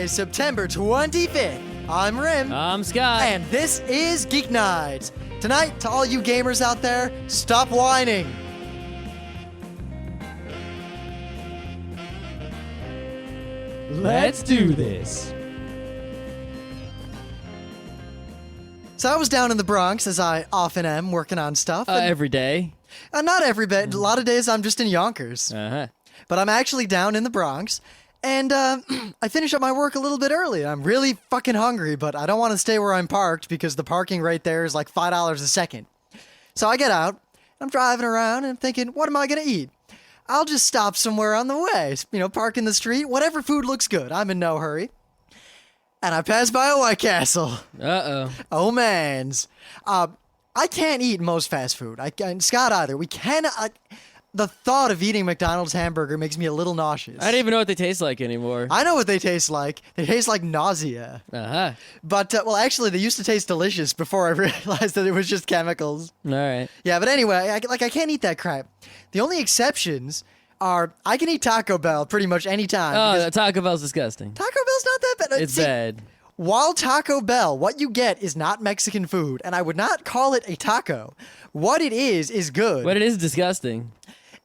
September 25th. I'm Rim. I'm Scott. And this is Geeknights. Tonight, to all you gamers out there, stop whining. Let's do this. So I was down in the Bronx, as I often am, working on stuff. Every day. Not every bit. A lot of days I'm just in Yonkers. Uh-huh. But I'm actually down in the Bronx. And I finish up my work a little bit early. I'm really fucking hungry, but I don't want to stay where I'm parked because the parking right there is like $5 a second. So I get out, I'm driving around, and I'm thinking, what am I going to eat? I'll just stop somewhere on the way, park in the street, whatever food looks good. I'm in no hurry. And I pass by a White Castle. Uh-oh. Oh, mans. I can't eat most fast food. And Scott either. We cannot... The thought of eating McDonald's hamburger makes me a little nauseous. I don't even know what they taste like anymore. I know what they taste like. They taste like nausea. Uh-huh. But, actually, they used to taste delicious before I realized that it was just chemicals. All right. Yeah, but anyway, I can't eat that crap. The only exceptions are I can eat Taco Bell pretty much any time. Oh, Taco Bell's disgusting. Taco Bell's not that bad. It's bad. While Taco Bell, what you get is not Mexican food, and I would not call it a taco. What it is good. But it is disgusting.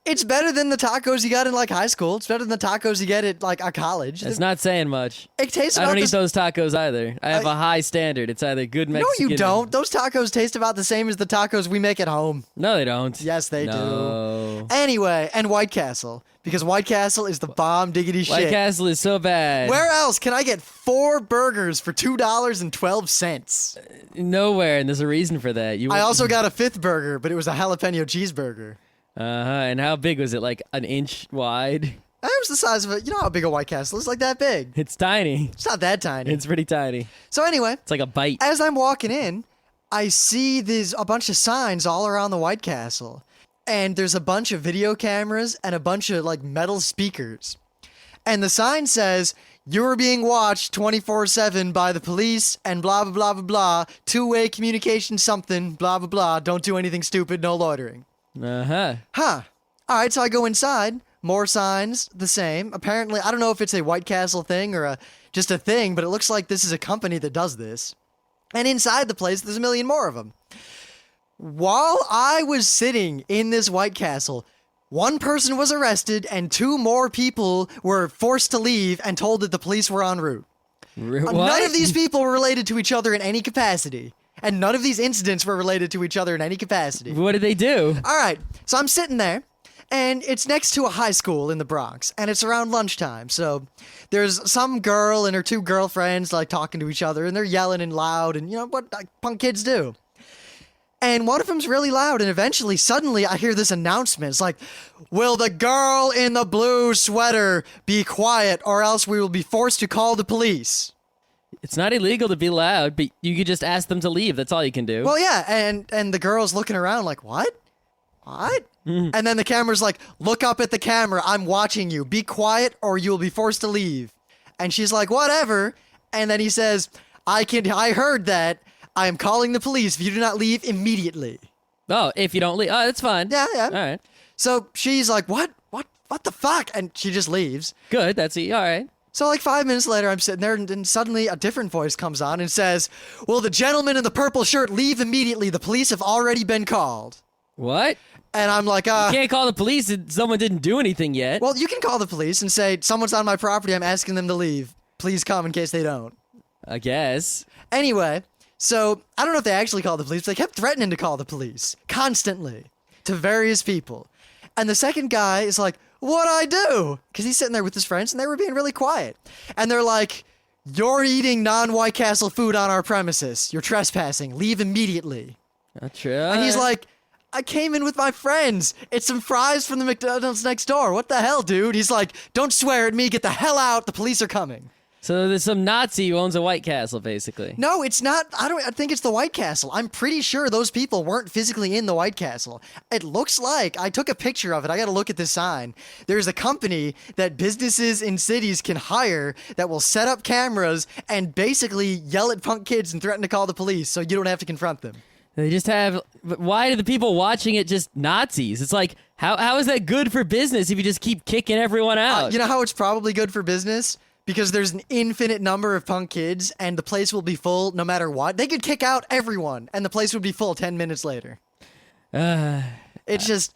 It's better than the tacos you got in, higigh school. It's better than the tacos you get at, a college. It's not saying much. It tastes I about don't eat those tacos either. I have a high standard. It's either good Mexican... No, you don't. Those tacos taste about the same as the tacos we make at home. No, they don't. Yes, they do. Anyway, and White Castle. Because White Castle is the bomb diggity shit. White Castle is so bad. Where else can I get 4 burgers for $2.12? Nowhere, and there's a reason for that. I also got a 5th burger, but it was a jalapeno cheeseburger. Uh-huh, and how big was it? Like an inch wide? It was the size of it. You know how big a White Castle is? Like that big. It's tiny. It's not that tiny. It's pretty tiny. So anyway. It's like a bite. As I'm walking in, I see a bunch of signs all around the White Castle. And there's a bunch of video cameras and a bunch of, metal speakers. And the sign says, "You're being watched 24/7 by the police and blah, blah, blah, blah, blah. Two-way communication something, blah, blah, blah. Don't do anything stupid, no loitering." Uh-huh. Huh. All right, so I go inside. More signs, the same. Apparently, I don't know if it's a White Castle thing or just a thing, but it looks like this is a company that does this. And inside the place, there's a million more of them. While I was sitting in this White Castle, one person was arrested and 2 more people were forced to leave and told that the police were en route. What? None of these people were related to each other in any capacity. And none of these incidents were related to each other in any capacity. What did they do? All right, so I'm sitting there, and it's next to a high school in the Bronx, and it's around lunchtime. So there's some girl and her 2 girlfriends talking to each other, and they're yelling and loud, and what punk kids do. And one of them's really loud, and suddenly, I hear this announcement. It's like, "Will the girl in the blue sweater be quiet, or else we will be forced to call the police?" It's not illegal to be loud, but you could just ask them to leave. That's all you can do. Well, yeah, and the girl's looking around like, "What? What?" And then the camera's like, "Look up at the camera. I'm watching you. Be quiet or you'll be forced to leave." And she's like, "Whatever." And then he says, I heard that. I am calling the police if you do not leave immediately." Oh, if you don't leave. Oh, that's fine. Yeah. All right. So she's like, What the fuck? And she just leaves. Good. All right. So 5 minutes later, I'm sitting there, and then suddenly a different voice comes on and says, "Will the gentleman in the purple shirt leave immediately? The police have already been called." What? And I'm like, You can't call the police if someone didn't do anything yet. Well, you can call the police and say, "Someone's on my property. I'm asking them to leave. Please come," in case they don't. I guess. Anyway, so I don't know if they actually called the police, but they kept threatening to call the police constantly to various people. And the second guy is like, "What'd I do?" Because he's sitting there with his friends, and they were being really quiet. And they're like, "You're eating non-White Castle food on our premises. You're trespassing. Leave immediately." Not true. And he's like, "I came in with my friends. It's some fries from the McDonald's next door. What the hell, dude?" He's like, "Don't swear at me. Get the hell out. The police are coming." So there's some Nazi who owns a White Castle, basically. No, it's not. I think it's the White Castle. I'm pretty sure those people weren't physically in the White Castle. It looks like, I took a picture of it. I got to look at this sign. There's a company that businesses in cities can hire that will set up cameras and basically yell at punk kids and threaten to call the police so you don't have to confront them. They just have... But why are the people watching it just Nazis? It's like, how is that good for business if you just keep kicking everyone out? You know how it's probably good for business? because there's an infinite number of punk kids and the place will be full no matter what. They could kick out everyone and the place would be full 10 minutes later. It's just,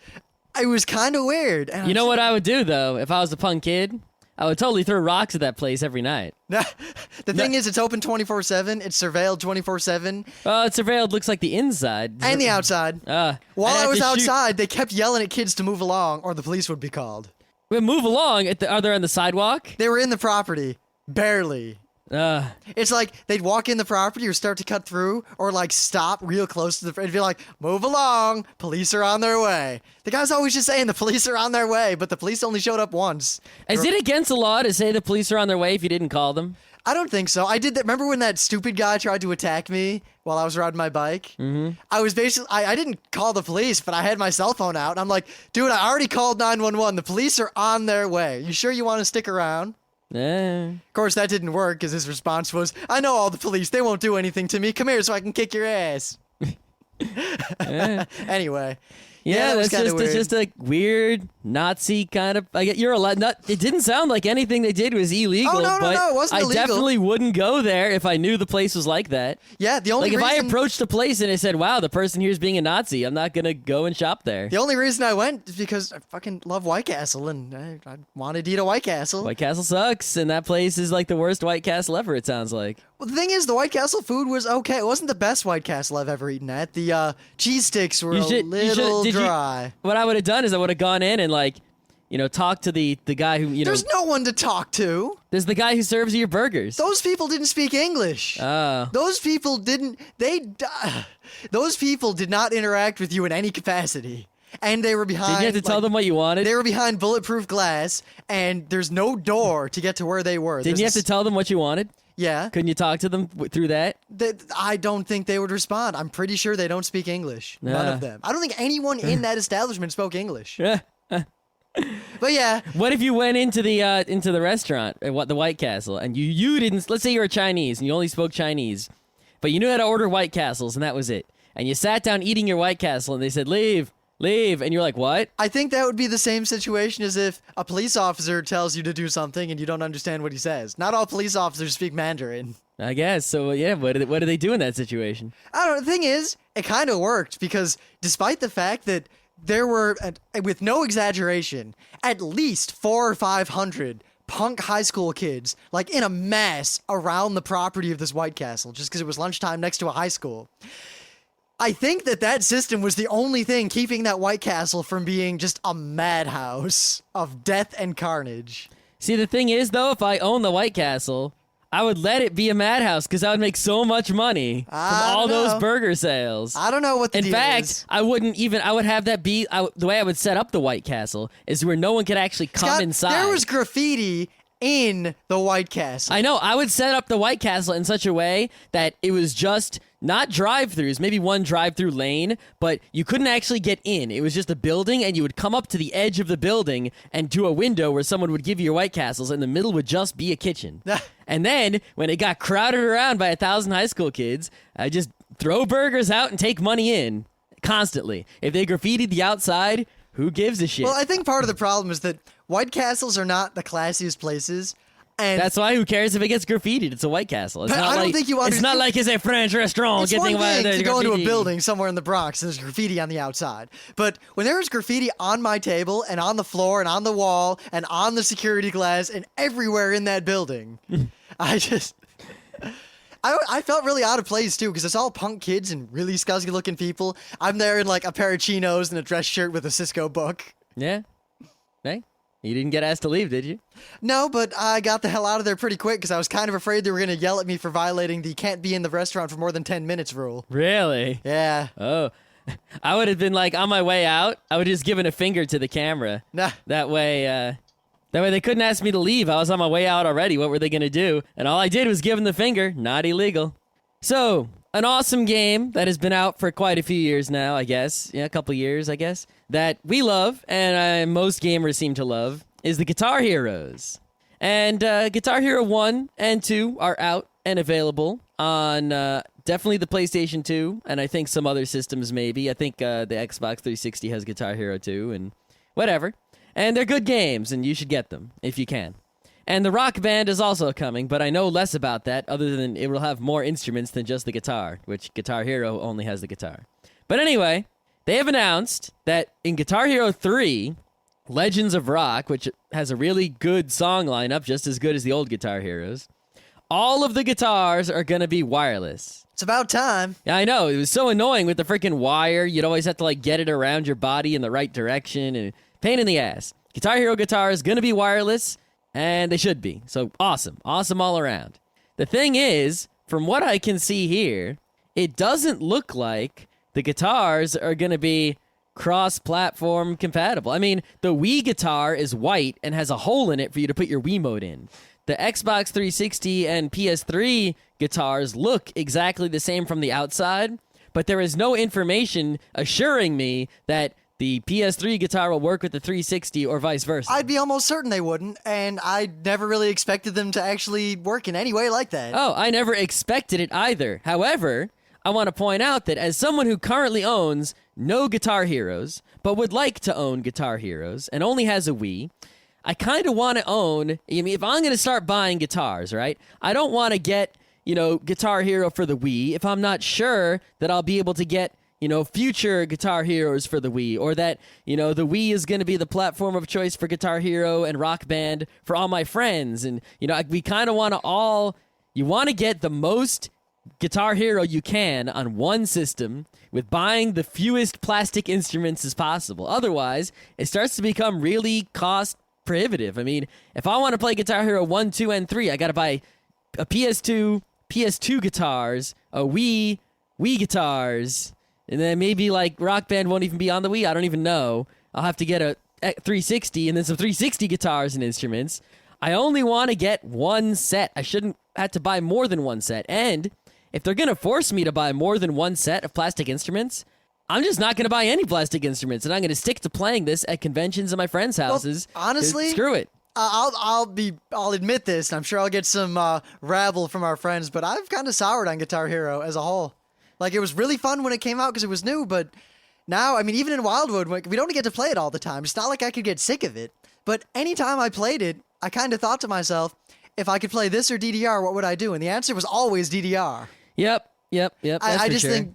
it was kind of weird. And You know what I would do, though, if I was a punk kid? I would totally throw rocks at that place every night. The thing is, it's open 24/7. It's surveilled 24/7. It's surveilled, looks like the inside. And the outside. While I'd I have was to shoot- outside, they kept yelling at kids to move along or the police would be called. Wait, move along. Are they on the sidewalk? They were in the property. Barely. It's like they'd walk in the property or start to cut through or like stop real close to the and be like, move along, police are on their way. The guy's always just saying the police are on their way, but the police only showed up once. Is it against the law to say the police are on their way if you didn't call them? I don't think so. I did that. Remember when that stupid guy tried to attack me while I was riding my bike? Mm-hmm. I was basically, I didn't call the police, but I had my cell phone out and I'm like, dude, I already called 911. The police are on their way. You sure you want to stick around? Of course, that didn't work because his response was, I know all the police. They won't do anything to me. Come here so I can kick your ass. Anyway. Yeah, it was that's kinda weird. it's just a weird Nazi kind of. You're a lot. It didn't sound like anything they did was illegal. Oh, no, but it wasn't I illegal. definitely wouldn't go there if I knew the place was like that. Yeah, the only Like if I reason... approached a place and I said, "Wow, the person here's being a Nazi," I'm not gonna go and shop there. The only reason I went is because I fucking love White Castle and I wanted to eat a White Castle. White Castle sucks, and that place is like the worst White Castle ever. It sounds like. Well, the thing is, the White Castle food was okay. It wasn't the best White Castle I've ever eaten at. The cheese sticks were a little dry. What I would have done is I would have gone in and talked to the guy who There's no one to talk to. There's the guy who serves you your burgers. Those people didn't speak English. Oh. Those people didn't. Those people did not interact with you in any capacity. And they were behind. Did you have to tell them what you wanted? They were behind bulletproof glass, and there's no door to get to where they were. Didn't you have to tell them what you wanted? Yeah. Couldn't you talk to them through that? I don't think they would respond. I'm pretty sure they don't speak English. None of them. I don't think anyone in that establishment spoke English. But yeah. What if you went into the restaurant at the White Castle and you didn't? Let's say you were Chinese and you only spoke Chinese, but you knew how to order White Castles and that was it. And you sat down eating your White Castle and they said leave, and you're like, what? I think that would be the same situation as if a police officer tells you to do something and you don't understand what he says. Not all police officers speak Mandarin. I guess. So, yeah, what do they do in that situation? I don't know. The thing is, it kind of worked because despite the fact that there were, with no exaggeration, at least 400 or 500 punk high school kids, like in a mass around the property of this White Castle, just because it was lunchtime next to a high school. I think that system was the only thing keeping that White Castle from being just a madhouse of death and carnage. See, the thing is, though, if I owned the White Castle, I would let it be a madhouse because I would make so much money from all those burger sales. I don't know what the deal is. I would have that be, the way I would set up the White Castle is where no one could actually come inside. There was graffiti in the White Castle. I know. I would set up the White Castle in such a way that it was just not drive-throughs, maybe one drive-through lane, but you couldn't actually get in. It was just a building, and you would come up to the edge of the building and to a window where someone would give you your White Castles, and the middle would just be a kitchen. And then, when it got crowded around by 1,000 high school kids, I just throw burgers out and take money in constantly. If they graffitied the outside, who gives a shit? Well, I think part of the problem is that White Castles are not the classiest places. And that's why who cares if it gets graffitied? It's a White Castle. It's but not I don't like, think you it's not like it's a French restaurant. It's one thing to go into a graffiti. building somewhere in the Bronx and there's graffiti on the outside. But when there was graffiti on my table and on the floor and on the wall and on the security glass and everywhere in that building, I felt really out of place too because it's all punk kids and really scuzzy looking people. I'm there in like a pair of chinos and a dress shirt with a Cisco book. Yeah. Hey. You didn't get asked to leave, did you? No, but I got the hell out of there pretty quick because I was kind of afraid they were going to yell at me for violating the can't be in the restaurant for more than 10 minutes rule. Really? Yeah. Oh. I would have been like, on my way out, I would have just given a finger to the camera. Nah. That way they couldn't ask me to leave. I was on my way out already. What were they going to do? And all I did was give them the finger. Not illegal. So, an awesome game that has been out for quite a few years now, I guess. Yeah, a couple years, I guess. That we love, and most gamers seem to love, is the Guitar Heroes. And Guitar Hero 1 and 2 are out and available on definitely the PlayStation 2, and I think some other systems maybe. I think the Xbox 360 has Guitar Hero 2, and whatever. And they're good games, and you should get them if you can. And the Rock Band is also coming, but I know less about that other than it will have more instruments than just the guitar, which Guitar Hero only has the guitar. But anyway, they have announced that in Guitar Hero 3, Legends of Rock, which has a really good song lineup, just as good as the old Guitar Heroes, all of the guitars are going to be wireless. It's about time. Yeah, I know. It was so annoying with the freaking wire. You'd always have to like get it around your body in the right direction, and pain in the ass. Guitar Hero guitar is going to be wireless, and they should be. So awesome. Awesome all around. The thing is, from what I can see here, it doesn't look like the guitars are going to be cross-platform compatible. I mean, the Wii guitar is white and has a hole in it for you to put your Wiimote in. The Xbox 360 and PS3 guitars look exactly the same from the outside, but there is no information assuring me that the PS3 guitar will work with the 360 or vice versa. I'd be almost certain they wouldn't, and I never really expected them to actually work in any way like that. Oh, I never expected it either. However, I want to point out that as someone who currently owns no Guitar Heroes, but would like to own Guitar Heroes, and only has a Wii, I kind of want to own, I mean, if I'm going to start buying guitars, right, I don't want to get, Guitar Hero for the Wii if I'm not sure that I'll be able to get, future Guitar Heroes for the Wii, or that, the Wii is going to be the platform of choice for Guitar Hero and Rock Band for all my friends. And, we kind of want to you want to get the most Guitar Hero you can on one system with buying the fewest plastic instruments as possible. Otherwise, it starts to become really cost prohibitive. I mean, if I want to play Guitar Hero 1, 2, and 3, I got to buy a PS2 guitars, a Wii guitars, and then maybe like Rock Band won't even be on the Wii. I don't even know. I'll have to get a 360 and then some 360 guitars and instruments. I only want to get one set. I shouldn't have to buy more than one set. And if they're going to force me to buy more than one set of plastic instruments, I'm just not going to buy any plastic instruments, and I'm going to stick to playing this at conventions and my friends' houses. Well, honestly, screw it. I'll admit this, and I'm sure I'll get some rabble from our friends, but I've kind of soured on Guitar Hero as a whole. Like, it was really fun when it came out because it was new, but now, I mean, even in Wildwood, we don't get to play it all the time. It's not like I could get sick of it, but anytime I played it, I kind of thought to myself, if I could play this or DDR, what would I do? And the answer was always DDR. Yep. I just think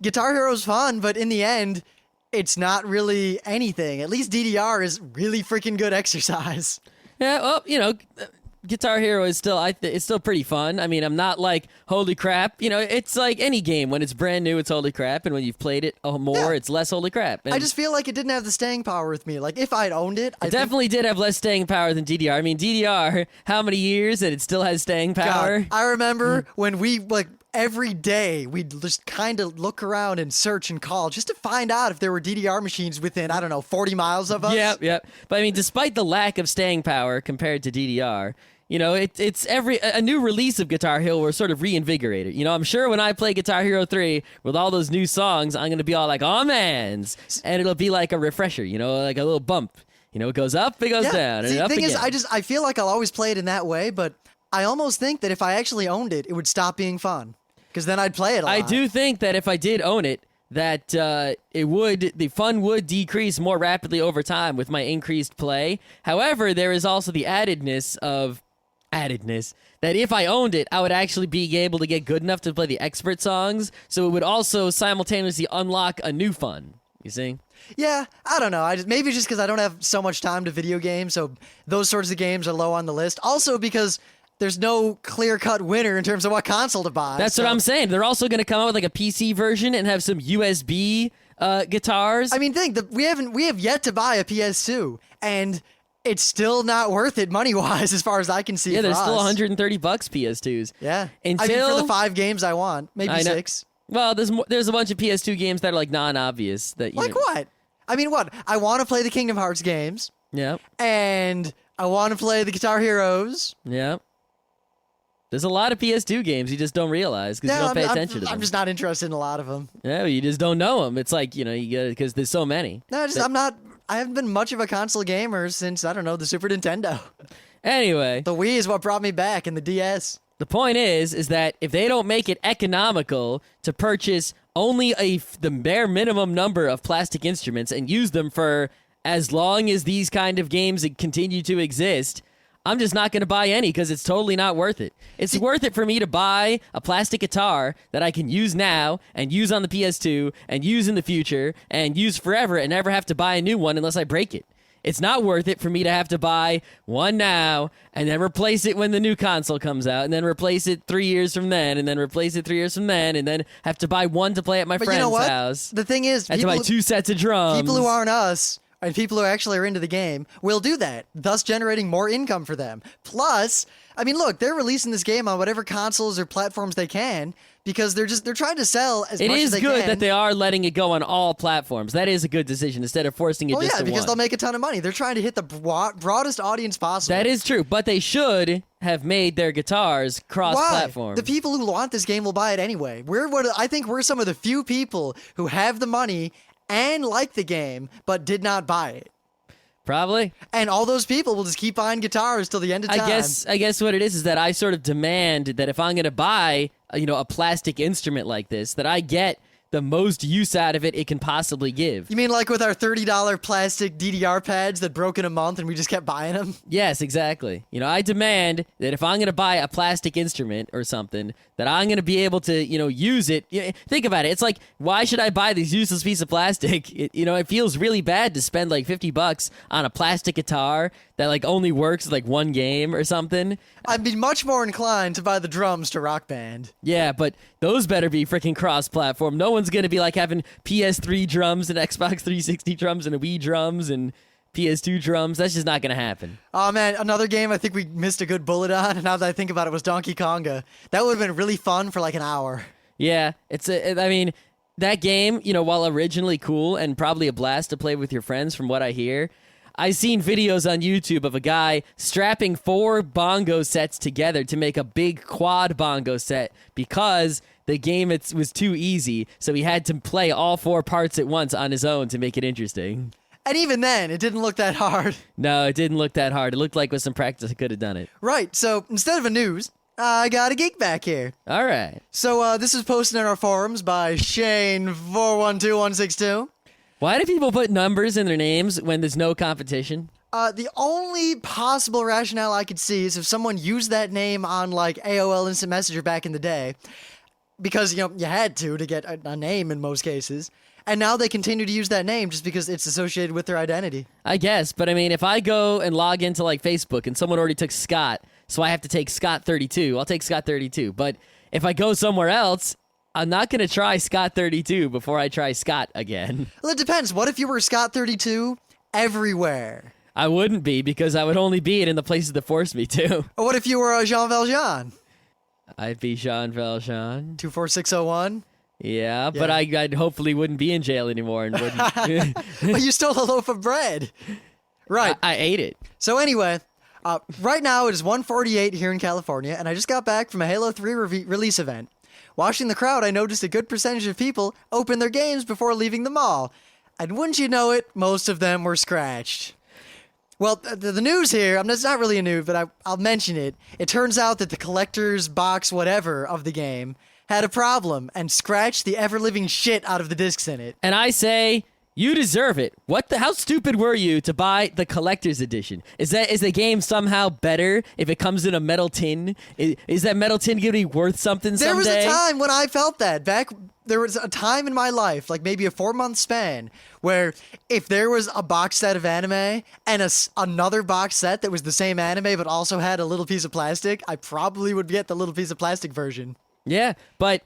Guitar Hero's fun, but in the end, it's not really anything. At least DDR is really freaking good exercise. Yeah, well, Guitar Hero is still, it's still pretty fun. I mean, I'm not like, holy crap. It's like any game. When it's brand new, it's holy crap. And when you've played it more, it's less holy crap. And I just feel like it didn't have the staying power with me. Like, if I'd owned it, I definitely did have less staying power than DDR. I mean, DDR, how many years and it still has staying power? God, I remember when we, every day, we'd just kind of look around and search and call just to find out if there were DDR machines within, 40 miles of us. Yep. But I mean, despite the lack of staying power compared to DDR, it's a new release of Guitar Hero will sort of reinvigorate it. I'm sure when I play Guitar Hero 3 with all those new songs, I'm going to be all like, oh, mans. And it'll be like a refresher, like a little bump. It goes up, it goes down, and up again. The thing is, I feel like I'll always play it in that way, but I almost think that if I actually owned it, it would stop being fun. Because then I'd play it a lot. I do think that if I did own it, that the fun would decrease more rapidly over time with my increased play. However, there is also the addedness that if I owned it, I would actually be able to get good enough to play the expert songs, so it would also simultaneously unlock a new fun. You see? Yeah, I don't know. Maybe just because I don't have so much time to video games, so those sorts of games are low on the list. Also because there's no clear-cut winner in terms of what console to buy. That's what I'm saying. They're also going to come out with like a PC version and have some USB guitars. I mean, we have yet to buy a PS2, and it's still not worth it money-wise as far as I can see. Yeah, for there's still us. $130 PS2s. Yeah, for the 5 games I want, maybe 6. Well, there's a bunch of PS2 games that are like non-obvious that what? I mean, what? I want to play the Kingdom Hearts games. Yeah. And I want to play the Guitar Heroes. Yeah. There's a lot of PS2 games you just don't realize because you don't pay attention to them. I'm just not interested in a lot of them. Yeah, you just don't know them. It's like, you get because there's so many. No, I haven't been much of a console gamer since, the Super Nintendo. Anyway. The Wii is what brought me back, and the DS. The point is that if they don't make it economical to purchase only the bare minimum number of plastic instruments and use them for as long as these kind of games continue to exist, I'm just not going to buy any because it's totally not worth it. It's worth it for me to buy a plastic guitar that I can use now and use on the PS2 and use in the future and use forever and never have to buy a new one unless I break it. It's not worth it for me to have to buy one now and then replace it when the new console comes out and then replace it 3 years from then and then replace it 3 years from then and then have to buy one to play at my But friend's you know what? house. The thing is, I have to buy 2 sets of drums. people who aren't us and people who actually are into the game will do that, thus generating more income for them. Plus, I mean, look, they're releasing this game on whatever consoles or platforms they can because they're trying to sell as It much as is they good can. that they are letting it go on all platforms. That is a good decision instead of forcing it Oh just yeah, to because one. they'll make a ton of money. They're trying to hit the broadest audience possible. That is true, but they should have made their guitars cross-platform. The people who want this game will buy it anyway. I think we're some of the few people who have the money and like the game, but did not buy it. Probably. And all those people will just keep buying guitars till the end of time. I guess what it is that I sort of demand that if I'm going to buy, a plastic instrument like this, that I get the most use out of it can possibly give. You mean like with our $30 plastic DDR pads that broke in a month and we just kept buying them? Yes, exactly. I demand that if I'm going to buy a plastic instrument or something, that I'm going to be able to, use it. Think about it. It's like, why should I buy this useless piece of plastic? It feels really bad to spend like $50 on a plastic guitar that like only works like one game or something. I'd be much more inclined to buy the drums to Rock Band. Yeah, but those better be freaking cross-platform. No one's going to be like having PS3 drums and Xbox 360 drums and Wii drums and PS2 drums. That's just not going to happen. Oh man, another game I think we missed a good bullet on, and now that I think about it, was Donkey Konga. That would have been really fun for like an hour. Yeah, that game, while originally cool and probably a blast to play with your friends from what I hear, I've seen videos on YouTube of a guy strapping 4 bongo sets together to make a big quad bongo set because the game was too easy, so he had to play all 4 parts at once on his own to make it interesting. And even then, it didn't look that hard. No, it didn't look that hard. It looked like with some practice I could have done it. Right, so instead of a news, I got a geek back here. All right. So this was posted in our forums by Shane412162. Why do people put numbers in their names when there's no competition? The only possible rationale I could see is if someone used that name on like AOL Instant Messenger back in the day, because you had to get a name in most cases, and now they continue to use that name just because it's associated with their identity. I guess, but I mean, if I go and log into like Facebook and someone already took Scott, so I have to take Scott32, I'll take Scott32. But if I go somewhere else, I'm not going to try Scott32 before I try Scott again. Well, it depends. What if you were Scott32 everywhere? I wouldn't be, because I would only be it in the places that force me to. Or what if you were Jean Valjean? I'd be Jean Valjean. 24601? Yeah, but I hopefully wouldn't be in jail anymore and wouldn't. But you stole a loaf of bread. Right. I ate it. So anyway, right now it is 1:48 here in California, and I just got back from a Halo 3 release event. Watching the crowd, I noticed a good percentage of people open their games before leaving the mall. And wouldn't you know it, most of them were scratched. Well, the news here, it's not really a news, but I'll mention it. It turns out that the collector's box whatever of the game had a problem and scratched the ever-living shit out of the discs in it. And I say, you deserve it. How stupid were you to buy the collector's edition? Is the game somehow better if it comes in a metal tin? Is that metal tin going to be worth something someday? There was a time when I felt that. There was a time in my life, like maybe a 4-month span, where if there was a box set of anime and another box set that was the same anime but also had a little piece of plastic, I probably would get the little piece of plastic version. Yeah, but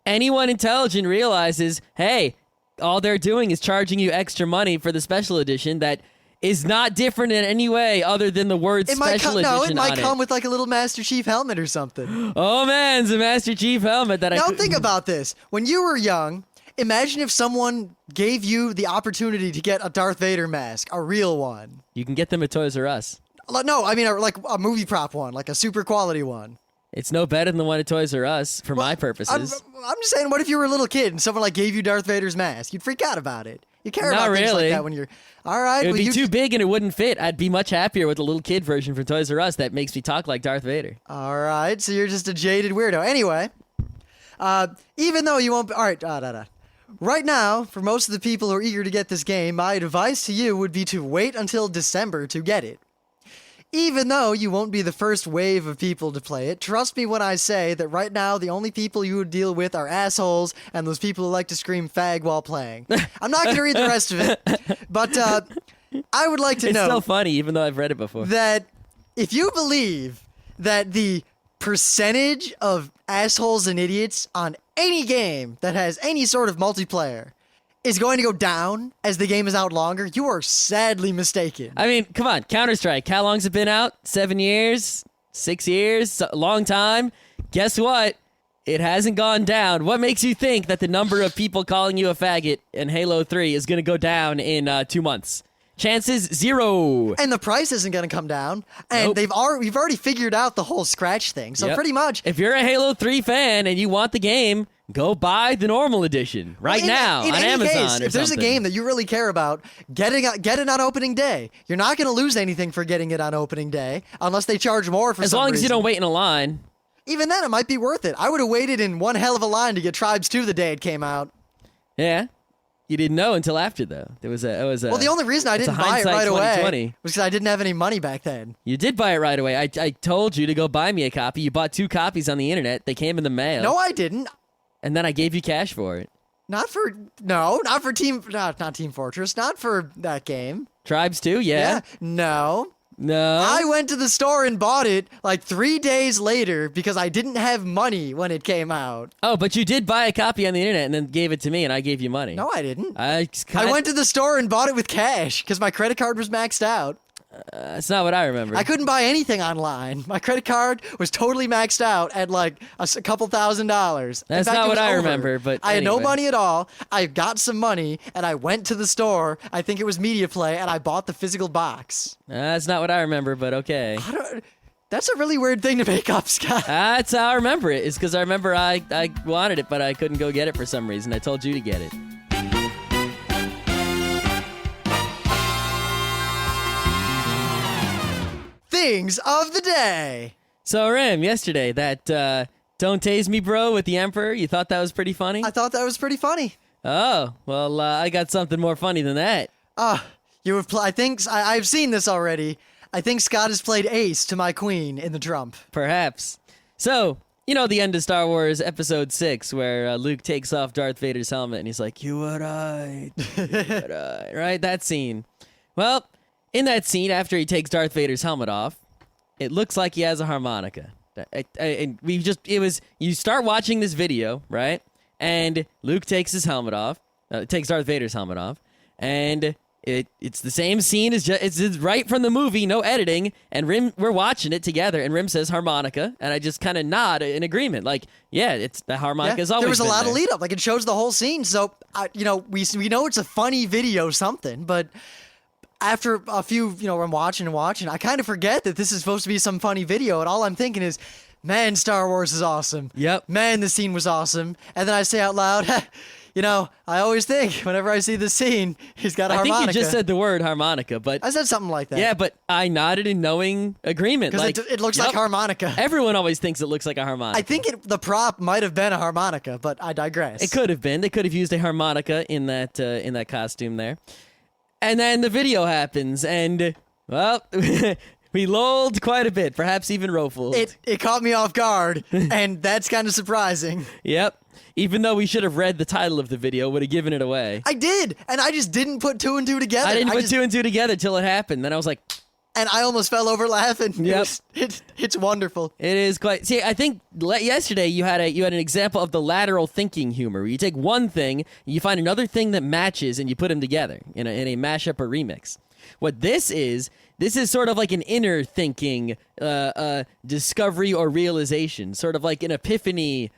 anyone intelligent realizes, hey, all they're doing is charging you extra money for the special edition that is not different in any way other than the word special edition on it. No, it might come with like a little Master Chief helmet or something. Oh man, it's a Master Chief helmet that Now think about this. When you were young, imagine if someone gave you the opportunity to get a Darth Vader mask, a real one. You can get them at Toys R Us. No, I mean like a movie prop one, like a super quality one. It's no better than the one at Toys R Us for my purposes. I'm just saying, what if you were a little kid and someone like gave you Darth Vader's mask? You'd freak out about it. You care Not about things like really. that when you're... All right. It would be too big and it wouldn't fit. I'd be much happier with the little kid version from Toys R Us that makes me talk like Darth Vader. All right. So you're just a jaded weirdo. Anyway, even though you won't... All right. Right now, for most of the people who are eager to get this game, my advice to you would be to wait until December to get it. Even though you won't be the first wave of people to play it, trust me when I say that right now the only people you would deal with are assholes and those people who like to scream fag while playing. I'm not going to read the rest of it, but I would like to It's know still funny, even though I've read it before. that if you believe that the percentage of assholes and idiots on any game that has any sort of multiplayer is going to go down as the game is out longer, you are sadly mistaken. I mean, come on, Counter-Strike. How long's it been out? 7 years? 6 years? A long time? Guess what? It hasn't gone down. What makes you think that the number of people calling you a faggot in Halo 3 is going to go down in 2 months? Chances 0. And the price isn't going to come down. And Nope. we've already figured out the whole scratch thing. So Yep. pretty much, If you're a Halo 3 fan and you want the game, go buy the normal edition right now in on any Amazon case, or if there's a something. game that you really care about, get it on opening day. You're not going to lose anything for getting it on opening day unless they charge more for As some long as you reason. don't wait in a line. Even then, it might be worth it. I would have waited in one hell of a line to get Tribes 2 the day it came out. Yeah. You didn't know until after, though. It was a Well, the only reason I it's a didn't buy it hindsight right away 2020. was because I didn't have any money back then. You did buy it right away. I told you to go buy me a copy. You bought 2 copies on the internet. They came in the mail. No, I didn't. And then I gave you cash for it. Not for Team Fortress. Not for that game. Tribes 2, yeah? No. No. I went to the store and bought it like 3 days later because I didn't have money when it came out. Oh, but you did buy a copy on the internet and then gave it to me, and I gave you money. No, I didn't. I went to the store and bought it with cash because my credit card was maxed out. That's not what I remember. I couldn't buy anything online. My credit card was totally maxed out at like a couple $1,000s. That's In fact, not it what was I over. remember, but I had no anyway. money at all. I got some money and I went to the store. I think it was Media Play, and I bought the physical box. That's not what I remember, but okay. That's a really weird thing to make up, Scott. That's how I remember it. It's because I remember I wanted it, but I couldn't go get it for some reason. I told you to get it. Things of the day. So, Rim, yesterday, that Don't Tase Me Bro with the Emperor, you thought that was pretty funny? I thought that was pretty funny. Oh, well, I got something more funny than that. You have I think I've seen this already. I think Scott has played Ace to my queen in the Trump. Perhaps. So, you know the end of Star Wars Episode 6, where Luke takes off Darth Vader's helmet and he's like, "You were right, you were right," right? That scene. Well, in that scene, after he takes Darth Vader's helmet off, it looks like he has a harmonica. And you start watching this video, right? And Luke takes his helmet off, takes Darth Vader's helmet off, and it's the same scene as it's right from the movie, no editing. And we're watching it together, and Rim says harmonica, and I just kind of nod in agreement, like, yeah, it's the harmonica's always there was a been lot there. of lead up. Like it shows the whole scene. So we know it's a funny video, something, but. After a few, I'm watching, I kind of forget that this is supposed to be some funny video, and all I'm thinking is, man, Star Wars is awesome. Yep. Man, the scene was awesome. And then I say out loud, I always think whenever I see this scene, he's got a I harmonica. think you just said the word harmonica, but I said something like that. yeah, but I nodded in knowing agreement. Because Like, it looks like yep. harmonica. Everyone always thinks it looks like a harmonica. I think the prop might have been a harmonica, but I digress. It could have been. They could have used a harmonica in that costume there. And then the video happens, and, well, we lulled quite a bit, perhaps even ruffled. It caught me off guard, and that's kind of surprising. Yep. Even though we should have read the title of the video, would have given it away. I did, and I just didn't put 2 and 2 together. I didn't put 2 and 2 together till it happened. Then I was like, And I almost fell over laughing. Yep. It's wonderful. it is quite. See, I think yesterday you had an example of the lateral thinking humor. Where you take one thing, you find another thing that matches, and you put them together in a mashup or remix. What this is sort of like an inner thinking discovery or realization, sort of like an epiphany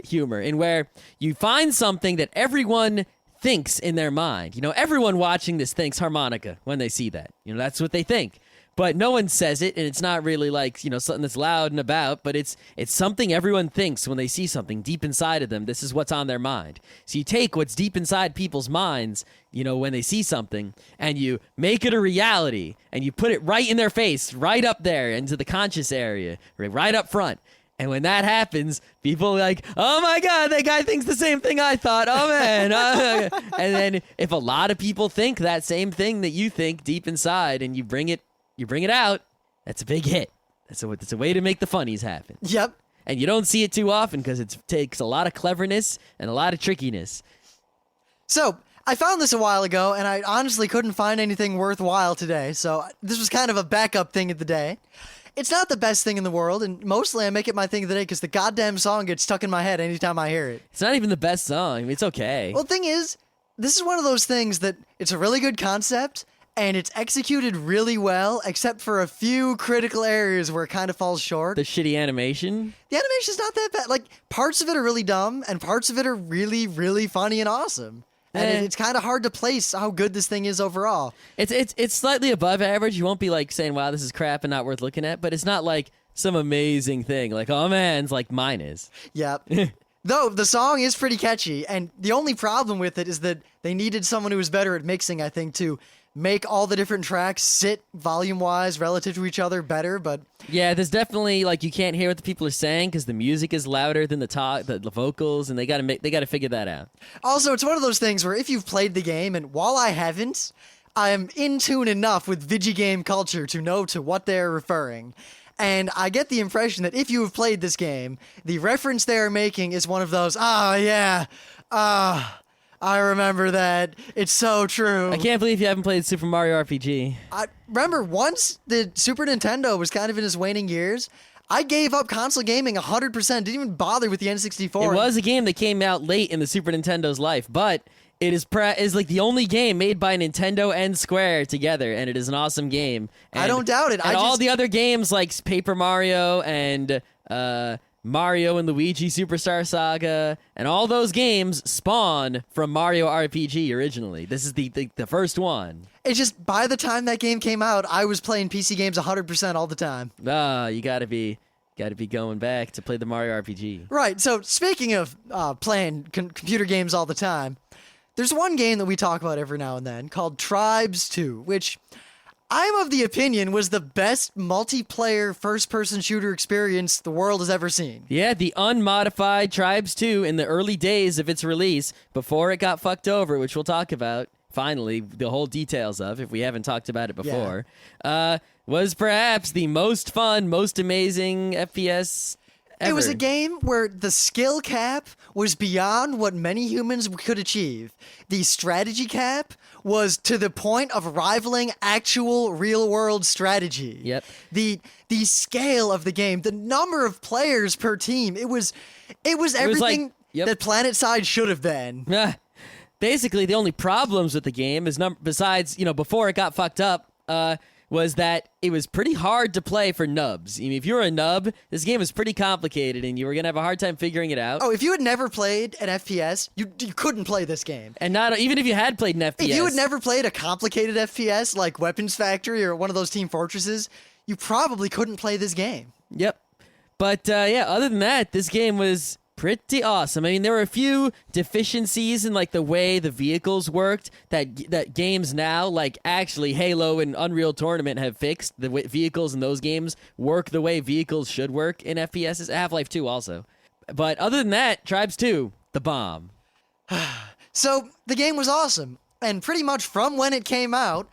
humor, in where you find something that everyone thinks in their mind. Everyone watching this thinks harmonica when they see that. That's what they think. But no one says it, and it's not really like, something that's loud and about, but it's something everyone thinks when they see something deep inside of them. This is what's on their mind. So you take what's deep inside people's minds, when they see something, and you make it a reality, and you put it right in their face, right up there into the conscious area, right up front. And when that happens, people are like, "Oh my God, that guy thinks the same thing I thought. Oh man!" And then if a lot of people think that same thing that you think deep inside, and you bring it out, That's a big hit. It's a way to make the funnies happen. Yep. And you don't see it too often because it takes a lot of cleverness and a lot of trickiness. So, I found this a while ago, and I honestly couldn't find anything worthwhile today, so this was kind of a backup thing of the day. It's not the best thing in the world, and mostly I make it my thing of the day because the goddamn song gets stuck in my head anytime I hear it. It's not even the best song. I mean, it's okay. Well, the thing is, this is one of those things that it's a really good concept, and it's executed really well, except for a few critical areas where it kind of falls short. The shitty animation. The animation's not that bad. Like, parts of it are really dumb, and parts of it are really, really funny and awesome. And it's kind of hard to place how good this thing is overall. It's slightly above average. You won't be like saying, "Wow, this is crap and not worth looking at," but it's not like some amazing thing. Like, oh man, it's like mine is. Yep. Though the song is pretty catchy, and the only problem with it is that they needed someone who was better at mixing, I think, to make all the different tracks sit volume-wise relative to each other better, but... Yeah, there's definitely, like, you can't hear what the people are saying because the music is louder than the vocals, and they gotta figure that out. Also, it's one of those things where if you've played the game, and while I haven't, I'm in tune enough with Vigigame culture to know to what they're referring. And I get the impression that if you have played this game, the reference they are making is one of those, I remember that. It's so true. I can't believe you haven't played Super Mario RPG. I remember once the Super Nintendo was kind of in its waning years, I gave up console gaming 100%, didn't even bother with the N64. It was a game that came out late in the Super Nintendo's life, but it is like the only game made by Nintendo and Square together, and it is an awesome game. And, I don't doubt it. And all the other games like Paper Mario and Mario and Luigi Superstar Saga, and all those games spawn from Mario RPG originally. This is the first one. It's just, by the time that game came out, I was playing PC games 100% all the time. You gotta be going back to play the Mario RPG. Right, so speaking of playing computer games all the time, there's one game that we talk about every now and then called Tribes 2, which I'm of the opinion was the best multiplayer first-person shooter experience the world has ever seen. Yeah, the unmodified Tribes 2 in the early days of its release, before it got fucked over, which we'll talk about, finally, the whole details of, if we haven't talked about it before, was perhaps the most fun, most amazing FPS ever. It was a game where the skill cap was beyond what many humans could achieve. The strategy cap was to the point of rivaling actual real-world strategy. Yep. The scale of the game, the number of players per team, it was everything that PlanetSide should have been. Basically, the only problems with the game is besides, before it got fucked up, was that it was pretty hard to play for nubs. I mean, if you were a nub, this game was pretty complicated, and you were going to have a hard time figuring it out. Oh, if you had never played an FPS, you couldn't play this game. And not even if you had played an FPS. If you had never played a complicated FPS like Weapons Factory or one of those Team Fortresses, you probably couldn't play this game. Yep. But, other than that, this game was pretty awesome. I mean, there were a few deficiencies in like the way the vehicles worked that games now, like actually Halo and Unreal Tournament, have fixed. The vehicles in those games work the way vehicles should work in FPSs. Half-Life 2 also. But other than that, Tribes 2, the bomb. So the game was awesome, and pretty much from when it came out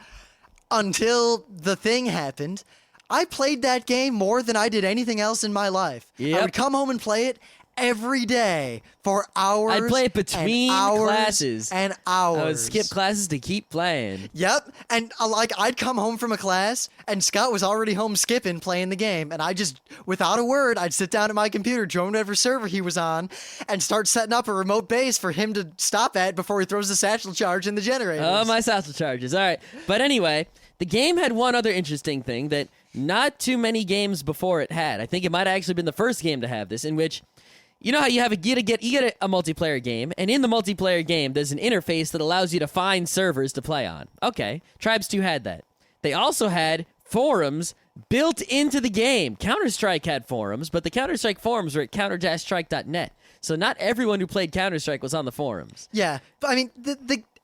until the thing happened, I played that game more than I did anything else in my life. Yep. I would come home and play it every day for hours. I'd play it between classes. And hours. I would skip classes to keep playing. Yep. And I'd come home from a class, and Scott was already home skipping, playing the game. And I just, without a word, I'd sit down at my computer, join whatever server he was on, and start setting up a remote base for him to stop at before he throws the satchel charge in the generators. Oh, my satchel charges. All right. But anyway, the game had one other interesting thing that not too many games before it had. I think it might have actually been the first game to have this, in which, you know how you get a multiplayer game, and in the multiplayer game, there's an interface that allows you to find servers to play on. Okay, Tribes 2 had that. They also had forums built into the game. Counter-Strike had forums, but the Counter-Strike forums were at counter-strike.net. So not everyone who played Counter-Strike was on the forums. Yeah, but I mean,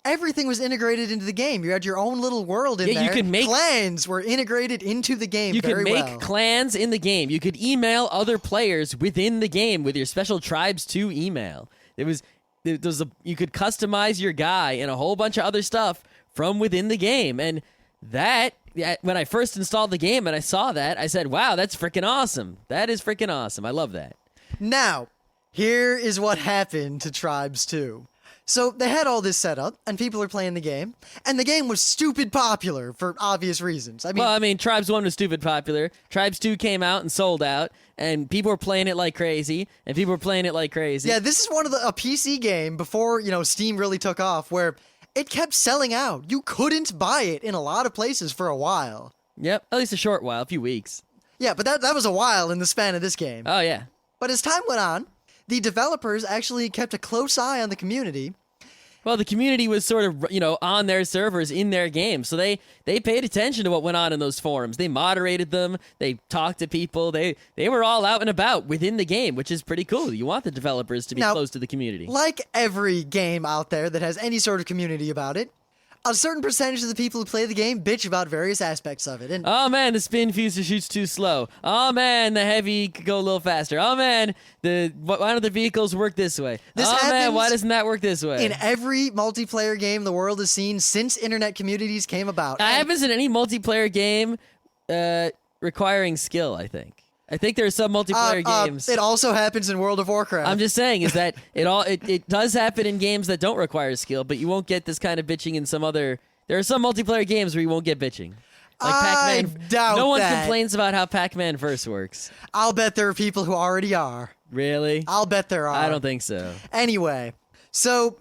everything was integrated into the game. You had your own little world in there. You could make clans were integrated into the game. You could make well. clans in the game. You could email other players within the game with your special Tribes 2 email. You could customize your guy and a whole bunch of other stuff from within the game, and that when I first installed the game and I saw that, I said, wow, that's freaking awesome. That is freaking awesome. I love that. Now, here is what happened to Tribes 2. So they had all this set up, and people are playing the game, and the game was stupid popular for obvious reasons. I mean, Tribes 1 was stupid popular. Tribes 2 came out and sold out, and people were playing it like crazy, and people were playing it like crazy. Yeah, this is a PC game before, Steam really took off, where it kept selling out. You couldn't buy it in a lot of places for a while. Yep, at least a short while, a few weeks. Yeah, but that was a while in the span of this game. Oh, yeah. But as time went on, the developers actually kept a close eye on the community. Well, the community was sort of, on their servers in their game. So they paid attention to what went on in those forums. They moderated them. They talked to people. They were all out and about within the game, which is pretty cool. You want the developers to be close to the community. Like every game out there that has any sort of community about it, a certain percentage of the people who play the game bitch about various aspects of it. And oh man, the spin fuser shoots too slow. Oh man, the heavy could go a little faster. Oh man, why don't the vehicles work this way? Man, why doesn't that work this way? In every multiplayer game the world has seen since internet communities came about. It happens in any multiplayer game requiring skill, I think. I think there are some multiplayer games. It also happens in World of Warcraft. I'm just saying is that it does happen in games that don't require skill, but you won't get this kind of bitching in some other. There are some multiplayer games where you won't get bitching. Like Pac-Man. I doubt no one that. complains about how Pac-Man verse works. I'll bet there are people who already are. Really? I'll bet there are. I don't think so. Anyway, so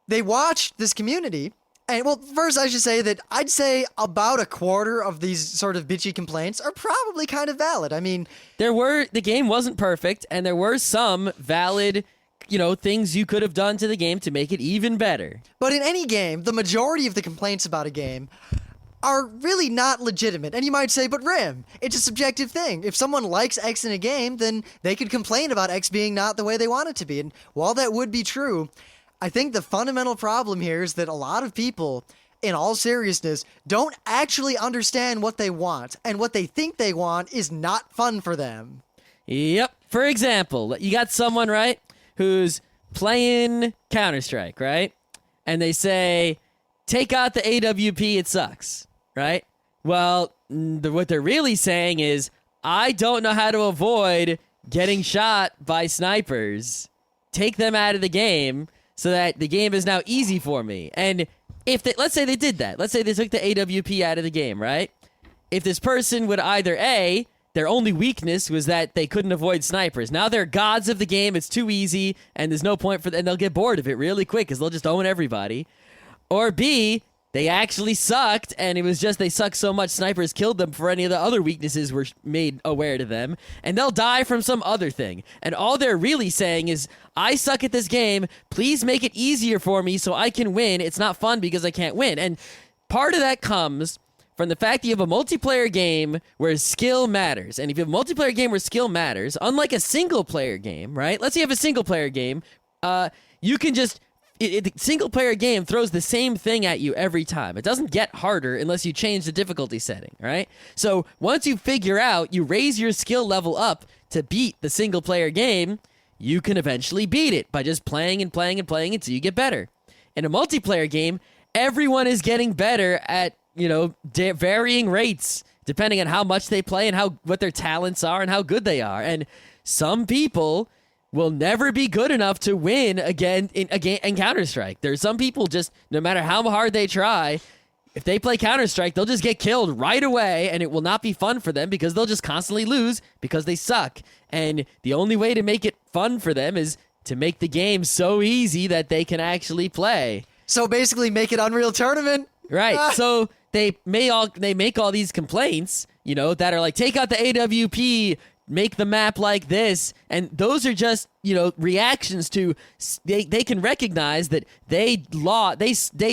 they watched this community. And, well, first I should say that I'd say about a quarter of these sort of bitchy complaints are probably kind of valid. I mean, the game wasn't perfect, and there were some valid, things you could have done to the game to make it even better. But in any game, the majority of the complaints about a game are really not legitimate. And you might say, but Rim, it's a subjective thing. If someone likes X in a game, then they could complain about X being not the way they want it to be. And while that would be true, I think the fundamental problem here is that a lot of people, in all seriousness, don't actually understand what they want, and what they think they want is not fun for them. Yep. For example, you got someone, right, who's playing Counter-Strike, right? And they say, take out the AWP, it sucks, right? Well, what they're really saying is, I don't know how to avoid getting shot by snipers. Take them out of the game, so that the game is now easy for me. And let's say they did that. Let's say they took the AWP out of the game, right? If this person would either A, their only weakness was that they couldn't avoid snipers. Now they're gods of the game. It's too easy, and there's no point and they'll get bored of it really quick because they'll just own everybody. Or B, they actually sucked, and it was just they sucked so much snipers killed them before any of the other weaknesses were made aware to them, and they'll die from some other thing. And all they're really saying is, I suck at this game, please make it easier for me so I can win. It's not fun because I can't win. And part of that comes from the fact that you have a multiplayer game where skill matters. And if you have a multiplayer game where skill matters, unlike a single-player game, right? Let's say you have a single-player game, you can just... the single-player game throws the same thing at you every time. It doesn't get harder unless you change the difficulty setting, right? So once you figure out, you raise your skill level up to beat the single-player game, you can eventually beat it by just playing and playing and playing until you get better. In a multiplayer game, everyone is getting better at, varying rates, depending on how much they play and what their talents are and how good they are. And some people will never be good enough to win again in Counter-Strike. There's some people just, no matter how hard they try, if they play Counter-Strike, they'll just get killed right away, and it will not be fun for them because they'll just constantly lose because they suck. And the only way to make it fun for them is to make the game so easy that they can actually play. So basically make it Unreal Tournament. Right. So they make all these complaints, that are like, take out the AWP, make the map like this, and those are just reactions to they can recognize that they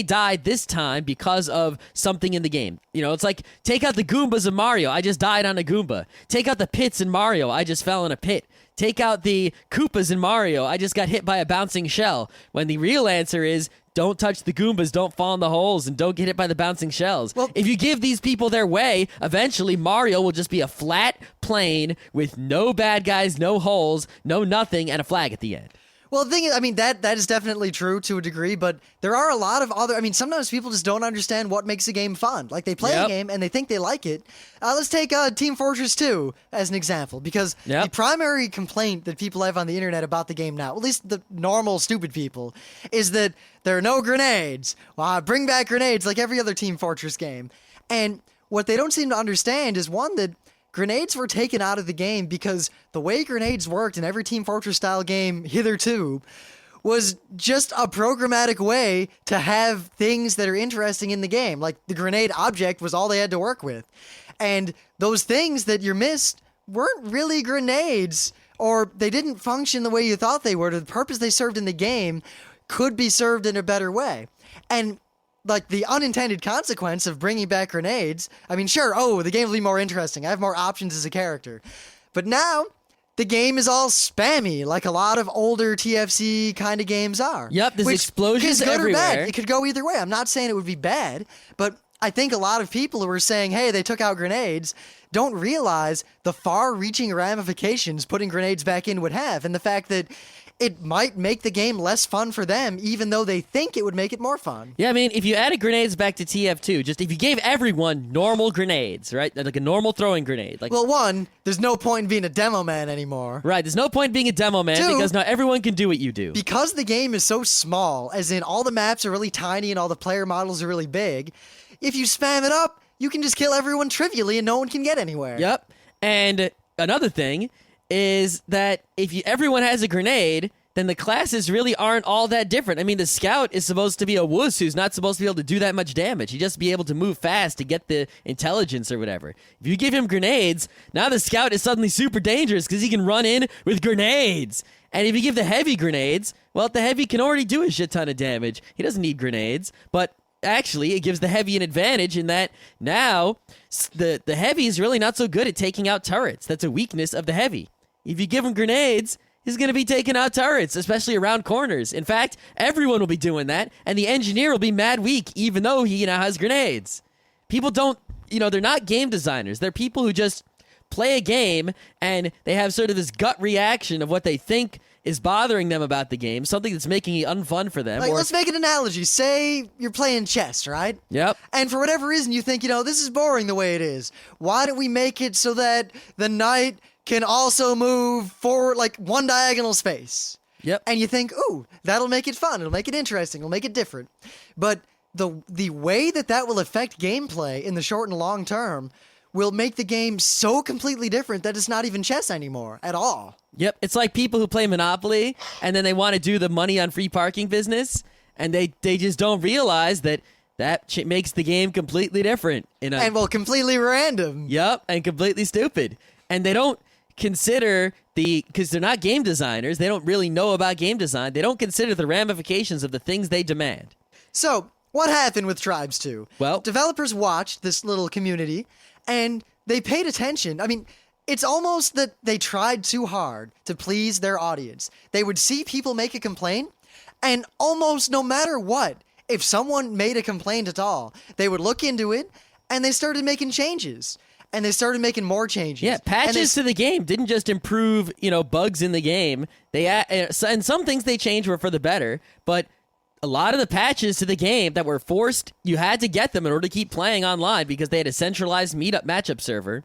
died this time because of something in the game. It's like, take out the Goombas in Mario, I just died on a Goomba. Take out the pits in Mario, I just fell in a pit. Take out the Koopas in Mario, I just got hit by a bouncing shell. When the real answer is, don't touch the Goombas, don't fall in the holes, and don't get hit by the bouncing shells. Well, if you give these people their way, eventually Mario will just be a flat plane with no bad guys, no holes, no nothing, and a flag at the end. Well, the thing is, I mean, that is definitely true to a degree, but there are a lot of other, I mean, sometimes people just don't understand what makes a game fun. Like, they play a game and they think they like it. Let's take Team Fortress 2 as an example, because the primary complaint that people have on the internet about the game now, at least the normal stupid people, is that there are no grenades. Well, bring back grenades like every other Team Fortress game. And what they don't seem to understand is, one, that grenades were taken out of the game because the way grenades worked in every Team Fortress style game hitherto was just a programmatic way to have things that are interesting in the game. Like, the grenade object was all they had to work with. And those things that you missed weren't really grenades, or they didn't function the way you thought they were. The purpose they served in the game could be served in a better way. And like, the unintended consequence of bringing back grenades, I mean, sure, the game will be more interesting. I have more options as a character. But now, the game is all spammy, like a lot of older TFC kind of games are. Yep, there's explosions everywhere. Or bad. It could go either way. I'm not saying it would be bad, but I think a lot of people who are saying, hey, they took out grenades, don't realize the far-reaching ramifications putting grenades back in would have, and the fact that it might make the game less fun for them, even though they think it would make it more fun. Yeah, I mean, if you added grenades back to TF2, just if you gave everyone normal grenades, right? Like a normal throwing grenade. Like, well, one, there's no point in being a demo man anymore. Right, there's no point in being a demo man because not everyone can do what you do. Because the game is so small, as in all the maps are really tiny and all the player models are really big, if you spam it up, you can just kill everyone trivially and no one can get anywhere. Yep. And another thing is that if everyone has a grenade, then the classes really aren't all that different. I mean, the scout is supposed to be a wuss who's not supposed to be able to do that much damage. He just be able to move fast to get the intelligence or whatever. If you give him grenades, now the scout is suddenly super dangerous because he can run in with grenades. And if you give the heavy grenades, well, the heavy can already do a shit ton of damage. He doesn't need grenades, but actually, it gives the heavy an advantage in that now the heavy is really not so good at taking out turrets. That's a weakness of the heavy. If you give him grenades, he's going to be taking out turrets, especially around corners. In fact, everyone will be doing that, and the engineer will be mad weak, even though he now has grenades. People don't, they're not game designers. They're people who just play a game, and they have sort of this gut reaction of what they think is bothering them about the game, something that's making it unfun for them. Like, let's make an analogy. Say you're playing chess, right? Yep. And for whatever reason, you think, this is boring the way it is. Why don't we make it so that the knight can also move forward like one diagonal space? Yep. And you think, ooh, that'll make it fun. It'll make it interesting. It'll make it different. But the way that will affect gameplay in the short and long term will make the game so completely different that it's not even chess anymore at all. Yep, it's like people who play Monopoly and then they want to do the money on free parking business, and they just don't realize that makes the game completely different. Completely random. Yep, and completely stupid. And they don't consider because they're not game designers, they don't really know about game design, they don't consider the ramifications of the things they demand. So, what happened with Tribes 2? Well, developers watched this little community, and they paid attention. I mean, it's almost that they tried too hard to please their audience. They would see people make a complaint, and almost no matter what, if someone made a complaint at all, they would look into it, and they started making changes. And they started making more changes. Yeah, patches to the game didn't just improve, bugs in the game. And some things they changed were for the better, but a lot of the patches to the game that were forced, you had to get them in order to keep playing online because they had a centralized matchup server,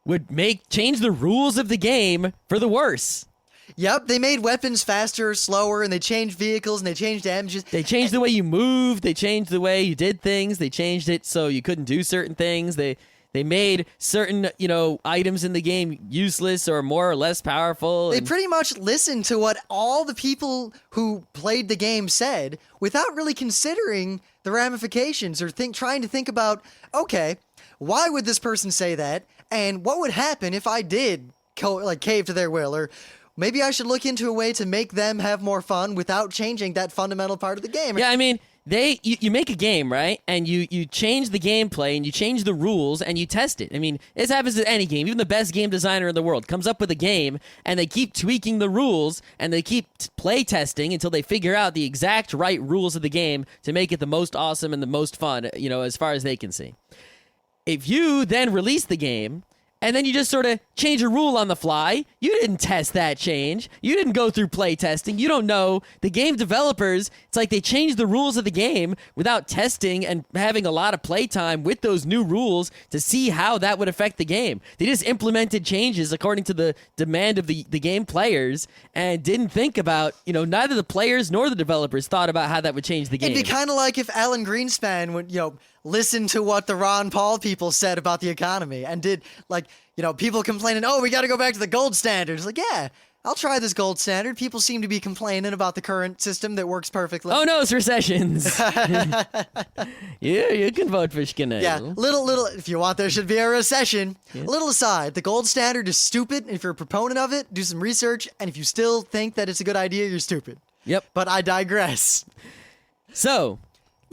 would change the rules of the game for the worse. Yep, they made weapons faster, slower, and they changed vehicles, and they changed damages. They changed the way you moved, they changed the way you did things, they changed it so you couldn't do certain things, they made certain, items in the game useless or more or less powerful. They pretty much listened to what all the people who played the game said without really considering the ramifications or trying to think about, okay, why would this person say that? And what would happen if I did cave to their will? Or maybe I should look into a way to make them have more fun without changing that fundamental part of the game. Yeah, I mean, you make a game, right? And you change the gameplay and you change the rules and you test it. I mean, this happens to any game. Even the best game designer in the world comes up with a game and they keep tweaking the rules and they keep play testing until they figure out the exact right rules of the game to make it the most awesome and the most fun, as far as they can see. If you then release the game and then you just sort of change a rule on the fly. You didn't test that change. You didn't go through play testing. You don't know. The game developers, it's like they changed the rules of the game without testing and having a lot of play time with those new rules to see how that would affect the game. They just implemented changes according to the demand of the game players and didn't think about, neither the players nor the developers thought about how that would change the game. It'd be kind of like if Alan Greenspan would, listen to what the Ron Paul people said about the economy and did, people complaining, oh, we got to go back to the gold standard. It's like, yeah, I'll try this gold standard. People seem to be complaining about the current system that works perfectly. Oh, no, it's recessions. Yeah, you can vote for Schneider. Yeah, little, if you want there should be a recession. Yeah. Little aside, the gold standard is stupid. If you're a proponent of it, do some research. And if you still think that it's a good idea, you're stupid. Yep. But I digress. So,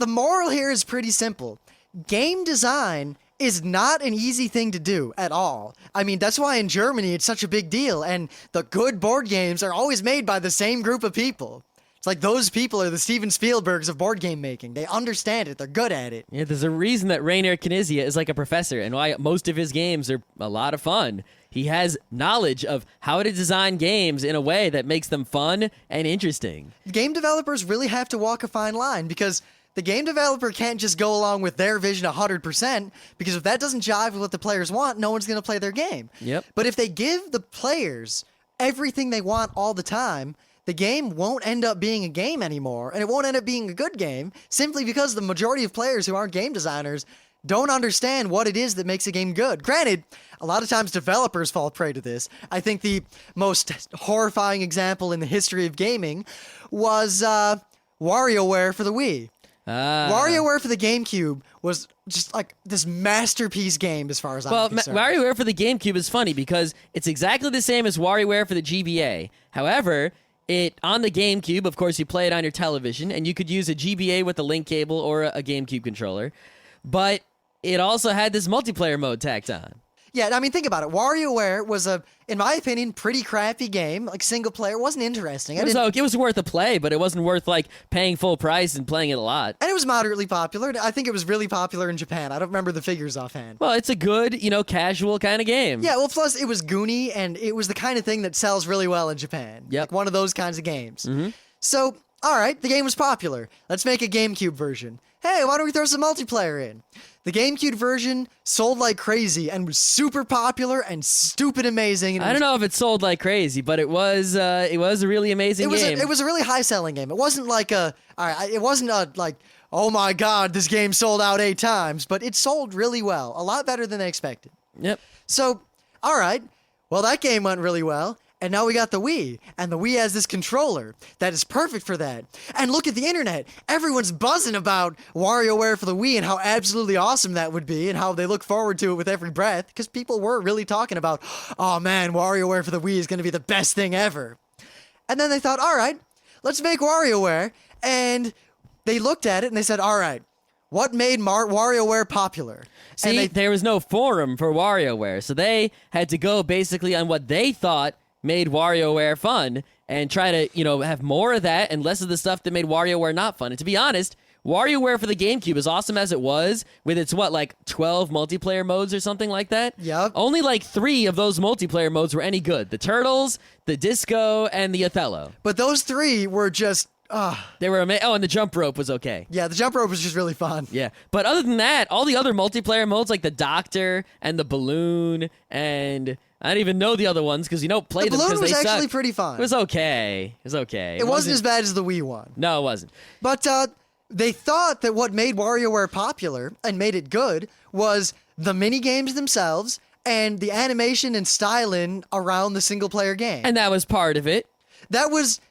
The moral here is pretty simple. Game design is not an easy thing to do at all. I mean, that's why in Germany it's such a big deal, and the good board games are always made by the same group of people. It's like those people are the Steven Spielbergs of board game making. They understand it. They're good at it. yeah, there's a reason that Rainer Knizia is like a professor and why most of his games are a lot of fun. He has knowledge of how to design games in a way that makes them fun and interesting. Game developers really have to walk a fine line because the game developer can't just go along with their vision 100%, because if that doesn't jive with what the players want, no one's going to play their game. Yep. But if they give the players everything they want all the time, the game won't end up being a game anymore, and it won't end up being a good game, simply because the majority of players who aren't game designers don't understand what it is that makes a game good. Granted, a lot of times developers fall prey to this. I think the most horrifying example in the history of gaming was WarioWare for the Wii. WarioWare for the GameCube was just like this masterpiece game as far as I'm concerned. WarioWare for the GameCube is funny because it's exactly the same as WarioWare for the GBA. However, on the GameCube, of course, you play it on your television, and you could use a GBA with a link cable or a GameCube controller. But it also had this multiplayer mode tacked on. Yeah, I mean, think about it. WarioWare was in my opinion, pretty crappy game. Like, single player. It wasn't interesting. It was worth a play, but it wasn't worth, paying full price and playing it a lot. And it was moderately popular. I think it was really popular in Japan. I don't remember the figures offhand. Well, it's a good, casual kind of game. Yeah, well, plus it was goony, and it was the kind of thing that sells really well in Japan. Yep. Like one of those kinds of games. Mm-hmm. So, all right, the game was popular. Let's make a GameCube version. Hey, why don't we throw some multiplayer in? The GameCube version sold like crazy and was super popular and stupid amazing. And I don't know if it sold like crazy, but it was a really amazing game. It was a really high-selling game. It wasn't like oh my god, this game sold out 8 times, but it sold really well, a lot better than they expected. Yep. So, all right, well, that game went really well. And now we got the Wii, and the Wii has this controller that is perfect for that. And look at the internet. Everyone's buzzing about WarioWare for the Wii and how absolutely awesome that would be and how they look forward to it with every breath, because people were really talking about, oh man, WarioWare for the Wii is going to be the best thing ever. And then they thought, all right, let's make WarioWare. And they looked at it and they said, all right, what made WarioWare popular? See, there was no forum for WarioWare, so they had to go basically on what they thought made WarioWare fun and try to, have more of that and less of the stuff that made WarioWare not fun. And to be honest, WarioWare for the GameCube, as awesome as it was, with its, 12 multiplayer modes or something like that? Yep. Only 3 of those multiplayer modes were any good. The Turtles, the Disco, and the Othello. But those 3 were just... They were amazing. Oh, and the jump rope was okay. Yeah, the jump rope was just really fun. Yeah. But other than that, all the other multiplayer modes, like the Doctor and the Balloon, and I don't even know the other ones because you don't play them because they suck. The Balloon was actually pretty fun. It was okay. It wasn't as bad as the Wii one. No, it wasn't. But they thought that what made WarioWare popular and made it good was the mini games themselves and the animation and styling around the single-player game. And that was part of it.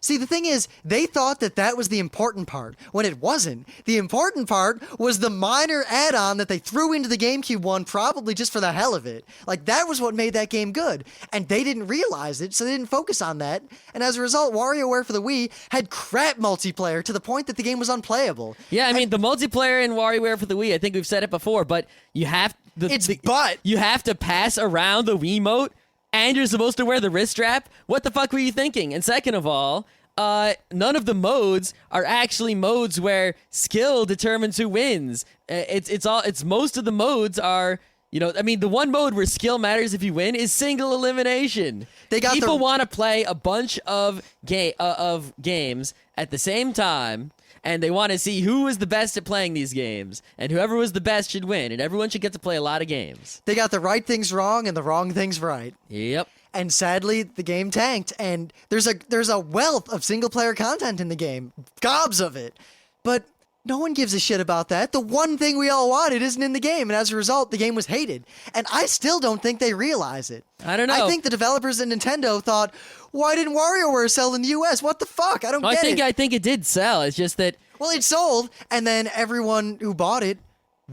See, the thing is, they thought that was the important part, when it wasn't. The important part was the minor add-on that they threw into the GameCube one, probably just for the hell of it. That was what made that game good. And they didn't realize it, so they didn't focus on that. And as a result, WarioWare for the Wii had crap multiplayer to the point that the game was unplayable. Yeah, I mean, the multiplayer in WarioWare for the Wii, I think we've said it before, but you have... You have to pass around the Wiimote, and you're supposed to wear the wrist strap? What the fuck were you thinking? And second of all, none of the modes are actually modes where skill determines who wins. It's most of the modes are I mean, the one mode where skill matters if you win is single elimination. People want to play a bunch of games at the same time, and they want to see who is the best at playing these games, and whoever was the best should win, and everyone should get to play a lot of games. They got the right things wrong and the wrong things right. Yep. And sadly, the game tanked, and there's a wealth of single-player content in the game, gobs of it, but no one gives a shit about that. The one thing we all wanted isn't in the game, and as a result, the game was hated. And I still don't think they realize it. I don't know. I think the developers at Nintendo thought, why didn't WarioWare sell in the US? What the fuck? I don't get it. I think it did sell. It's just that... Well, it sold, and then everyone who bought it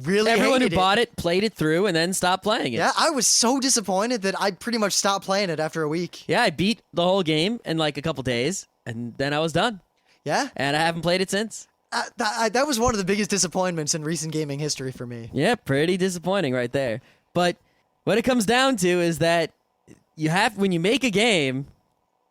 really Everyone who hated bought it played it through and then stopped playing it. Yeah, I was so disappointed that I pretty much stopped playing it after a week. Yeah, I beat the whole game in like a couple days, and then I was done. Yeah? And I haven't played it since. That was one of the biggest disappointments in recent gaming history for me. Yeah, pretty disappointing right there. But what it comes down to is that when you make a game,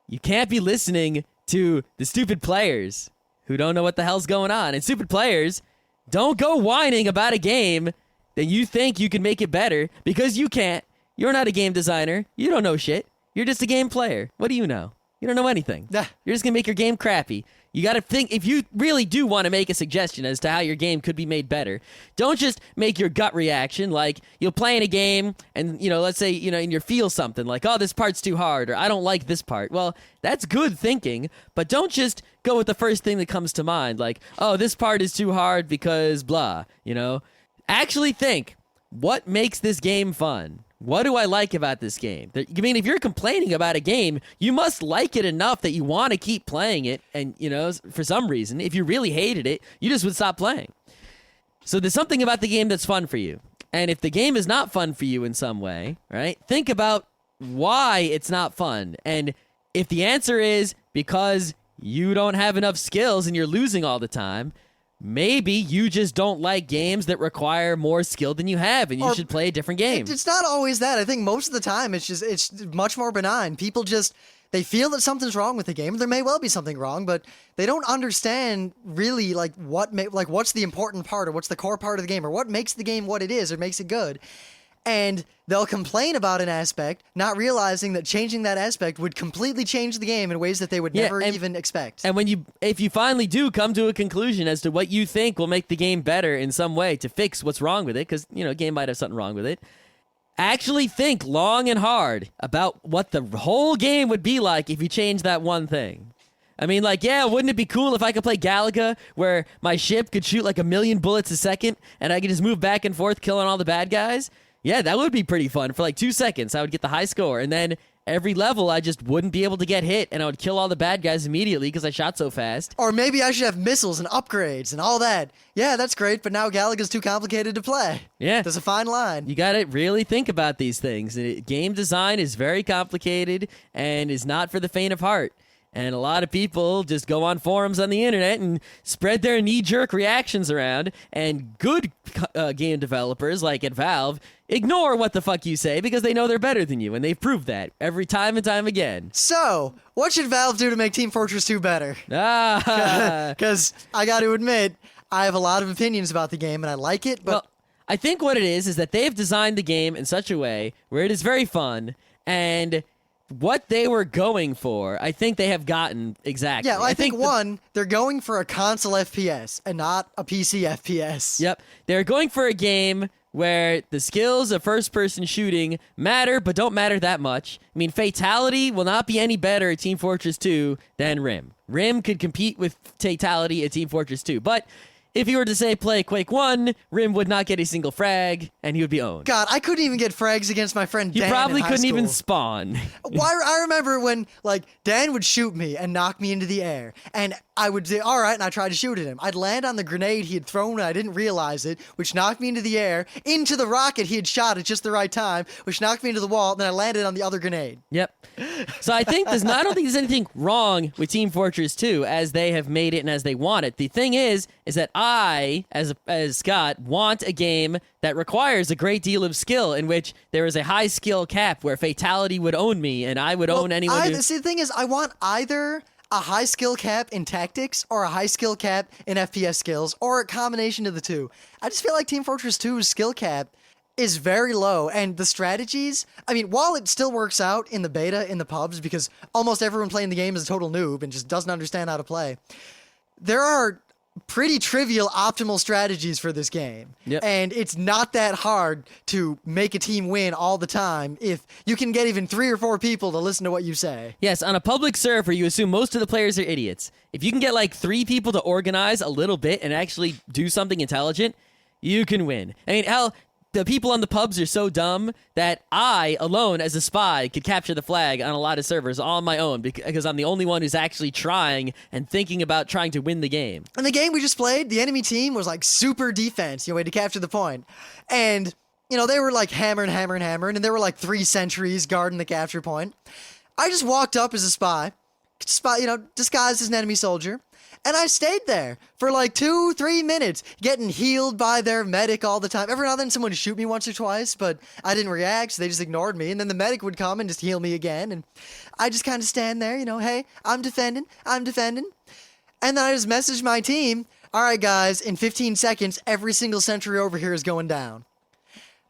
you can't be listening to the stupid players who don't know what the hell's going on. And stupid players don't go whining about a game that you think you can make it better, because you can't. You're not a game designer. You don't know shit. You're just a game player. What do you know? You don't know anything. You're just going to make your game crappy. You got to think, if you really do want to make a suggestion as to how your game could be made better, don't just make your gut reaction like you'll play in a game and, let's say, and you feel something like, oh, this part's too hard, or I don't like this part. Well, that's good thinking, but don't just go with the first thing that comes to mind like, oh, this part is too hard because blah, Actually think, what makes this game fun? What do I like about this game? I mean, if you're complaining about a game, you must like it enough that you want to keep playing it. And, for some reason, if you really hated it, you just would stop playing. So there's something about the game that's fun for you. And if the game is not fun for you in some way, right, think about why it's not fun. And if the answer is because you don't have enough skills and you're losing all the time, maybe you just don't like games that require more skill than you have, and you should play a different game. It's not always that. I think most of the time it's much more benign. People they feel that something's wrong with the game. There may well be something wrong, but they don't understand really what's the important part, or what's the core part of the game, or what makes the game what it is or makes it good. And they'll complain about an aspect, not realizing that changing that aspect would completely change the game in ways that they would never even expect. And if you finally do come to a conclusion as to what you think will make the game better in some way to fix what's wrong with it, because, a game might have something wrong with it, actually think long and hard about what the whole game would be like if you changed that one thing. I mean, wouldn't it be cool if I could play Galaga where my ship could shoot like 1,000,000 bullets a second and I could just move back and forth killing all the bad guys? Yeah, that would be pretty fun. For 2 seconds, I would get the high score, and then every level, I just wouldn't be able to get hit, and I would kill all the bad guys immediately because I shot so fast. Or maybe I should have missiles and upgrades and all that. Yeah, that's great, but now Galaga's too complicated to play. Yeah. There's a fine line. You gotta really think about these things. Game design is very complicated and is not for the faint of heart. And a lot of people just go on forums on the internet and spread their knee-jerk reactions around, and good game developers, like at Valve, ignore what the fuck you say because they know they're better than you, and they've proved that every time and time again. So, what should Valve do to make Team Fortress 2 better? Because I got to admit, I have a lot of opinions about the game, and I like it, but... Well, I think what it is that they've designed the game in such a way where it is very fun, and... what they were going for, I think they have gotten exactly. Yeah, well, I think they're going for a console FPS and not a PC FPS. Yep. They're going for a game where the skills of first-person shooting matter, but don't matter that much. I mean, Fatality will not be any better at Team Fortress 2 than Rim. Rim could compete with Fatality at Team Fortress 2, but... if you were to say play Quake 1, Rim would not get a single frag, and he would be owned. God, I couldn't even get frags against my friend Dan. You probably couldn't school. even spawn. Well, I remember when, Dan would shoot me and knock me into the air, and I would say, all right, and I tried to shoot at him. I'd land on the grenade he had thrown, and I didn't realize it, which knocked me into the air, into the rocket he had shot at just the right time, which knocked me into the wall, and then I landed on the other grenade. Yep. So I don't think there's anything wrong with Team Fortress 2 as they have made it and as they want it. The thing is that I, as Scott, want a game that requires a great deal of skill, in which there is a high skill cap where Fatality would own me and I would own anyone who... See, the thing is, I want either a high skill cap in tactics or a high skill cap in FPS skills, or a combination of the two. I just feel like Team Fortress 2's skill cap is very low, and the strategies, I mean, while it still works out in the beta, in the pubs, because almost everyone playing the game is a total noob and just doesn't understand how to play, there are pretty trivial optimal strategies for this game. Yep. And it's not that hard to make a team win all the time if you can get even 3 or 4 people to listen to what you say. Yes, on a public server, you assume most of the players are idiots. If you can get like 3 people to organize a little bit and actually do something intelligent, you can win. I mean, hell, the people on the pubs are so dumb that I, alone as a spy, could capture the flag on a lot of servers on my own because I'm the only one who's actually trying and thinking about trying to win the game. In the game we just played, the enemy team was like super defense, way to capture the point. And, they were like hammering, and there were like 3 sentries guarding the capture point. I just walked up as a spy, disguised as an enemy soldier. And I stayed there for like 2-3 minutes, getting healed by their medic all the time. Every now and then someone would shoot me once or twice, but I didn't react, so they just ignored me. And then the medic would come and just heal me again. And I just kind of stand there, hey, I'm defending. And then I just messaged my team, all right, guys, in 15 seconds, every single sentry over here is going down.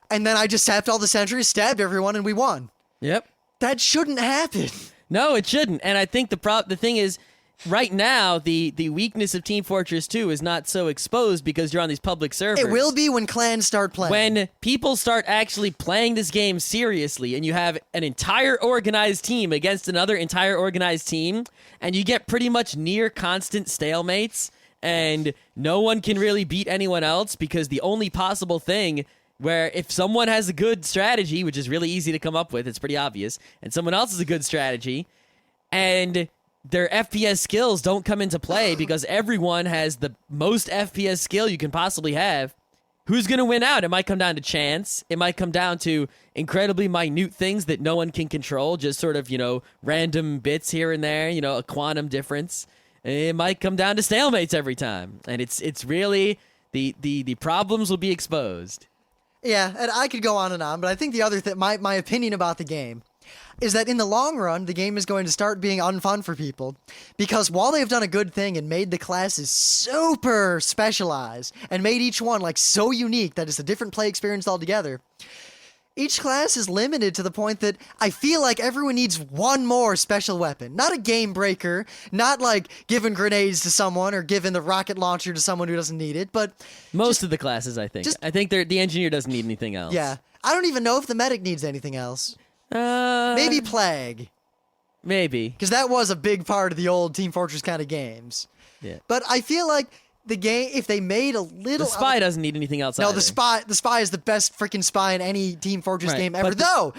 And then I just tapped all the sentries, stabbed everyone, and we won. Yep. That shouldn't happen. No, it shouldn't. And I think the thing is, right now, the weakness of Team Fortress 2 is not so exposed because you're on these public servers. It will be when clans start playing. When people start actually playing this game seriously and you have an entire organized team against another entire organized team, and you get pretty much near constant stalemates, and no one can really beat anyone else because the only possible thing where if someone has a good strategy, which is really easy to come up with, it's pretty obvious, and someone else has a good strategy, and their FPS skills don't come into play because everyone has the most FPS skill you can possibly have, who's going to win out? It might come down to chance. It might come down to incredibly minute things that no one can control, just sort of, random bits here and there, a quantum difference. It might come down to stalemates every time. And it's really, the problems will be exposed. Yeah, and I could go on and on, but I think the other thing, my opinion about the game is that in the long run, the game is going to start being unfun for people because while they've done a good thing and made the classes super specialized and made each one like so unique that it's a different play experience altogether, each class is limited to the point that I feel like everyone needs one more special weapon. Not a game breaker, not like giving grenades to someone or giving the rocket launcher to someone who doesn't need it, but most of the classes, I think. I think the engineer doesn't need anything else. Yeah. I don't even know if the medic needs anything else. Maybe Plague. Maybe. Because that was a big part of the old Team Fortress kind of games. Yeah. But I feel like the game, if they made a little... The spy doesn't need anything else No, either. the spy is the best freaking spy in any Team Fortress game ever. Though,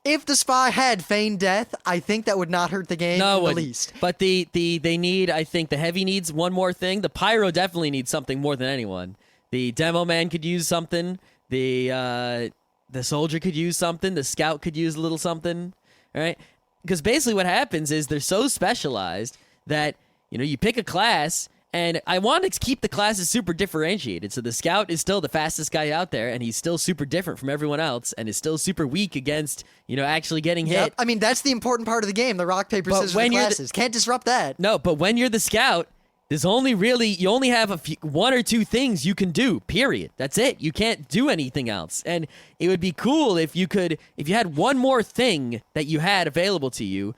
if the spy had feigned death, I think that would not hurt the game in the least. But they need, I think, the heavy needs one more thing. The pyro definitely needs something more than anyone. The demo man could use something. The soldier could use something. The scout could use a little something. All right? Because basically what happens is they're so specialized that, you pick a class, and I want to keep the classes super differentiated. So the scout is still the fastest guy out there, and he's still super different from everyone else, and is still super weak against, actually getting hit. Yep. I mean, that's the important part of the game, the rock, paper, scissors for classes. Can't disrupt that. No, but when you're the scout, you only have one or two things you can do, period. That's it. You can't do anything else. And it would be cool if you had one more thing that you had available to you,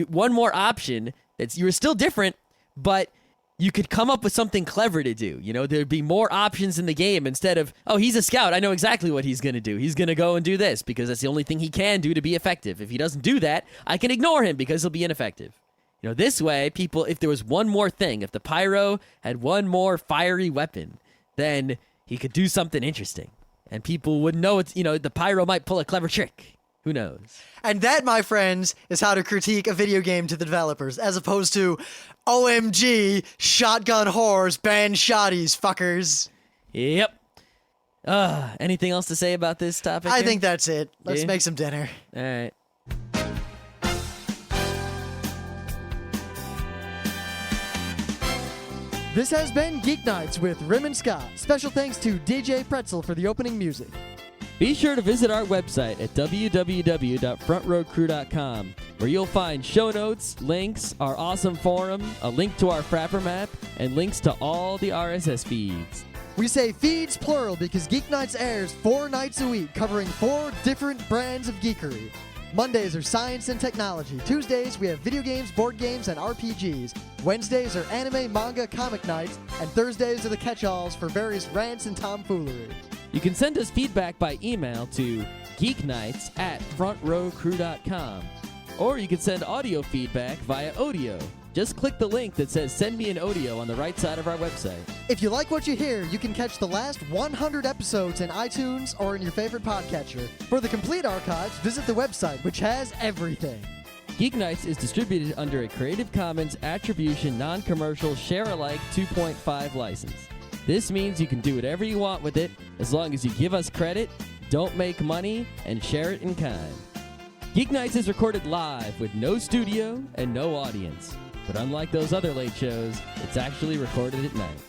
one more option you were still different, but you could come up with something clever to do. There'd be more options in the game instead of, oh, he's a scout. I know exactly what he's going to do. He's going to go and do this because that's the only thing he can do to be effective. If he doesn't do that, I can ignore him because he'll be ineffective. This way, people, if there was one more thing, if the pyro had one more fiery weapon, then he could do something interesting. And people would know the pyro might pull a clever trick. Who knows? And that, my friends, is how to critique a video game to the developers, as opposed to, OMG, shotgun whores, ban shotties, fuckers. Yep. Anything else to say about this topic? I think that's it. Let's make some dinner. All right. This has been Geeknights with Rim and Scott. Special thanks to DJ Pretzel for the opening music. Be sure to visit our website at www.frontrowcrew.com, where you'll find show notes, links, our awesome forum, a link to our Frapper map, and links to all the RSS feeds. We say feeds plural because Geeknights airs 4 nights a week, covering 4 different brands of geekery. Mondays are science and technology. Tuesdays, we have video games, board games, and RPGs. Wednesdays are anime, manga, comic nights. And Thursdays are the catch-alls for various rants and tomfoolery. You can send us feedback by email to geeknights@frontrowcrew.com. Or you can send audio feedback via Audio. Just click the link that says Send Me an Audio on the right side of our website. If you like what you hear, you can catch the last 100 episodes in iTunes or in your favorite podcatcher. For the complete archives, visit the website, which has everything. Geeknights is distributed under a Creative Commons Attribution Non-Commercial Share-alike 2.5 license. This means you can do whatever you want with it as long as you give us credit, don't make money, and share it in kind. Geeknights is recorded live with no studio and no audience. But unlike those other late shows, it's actually recorded at night.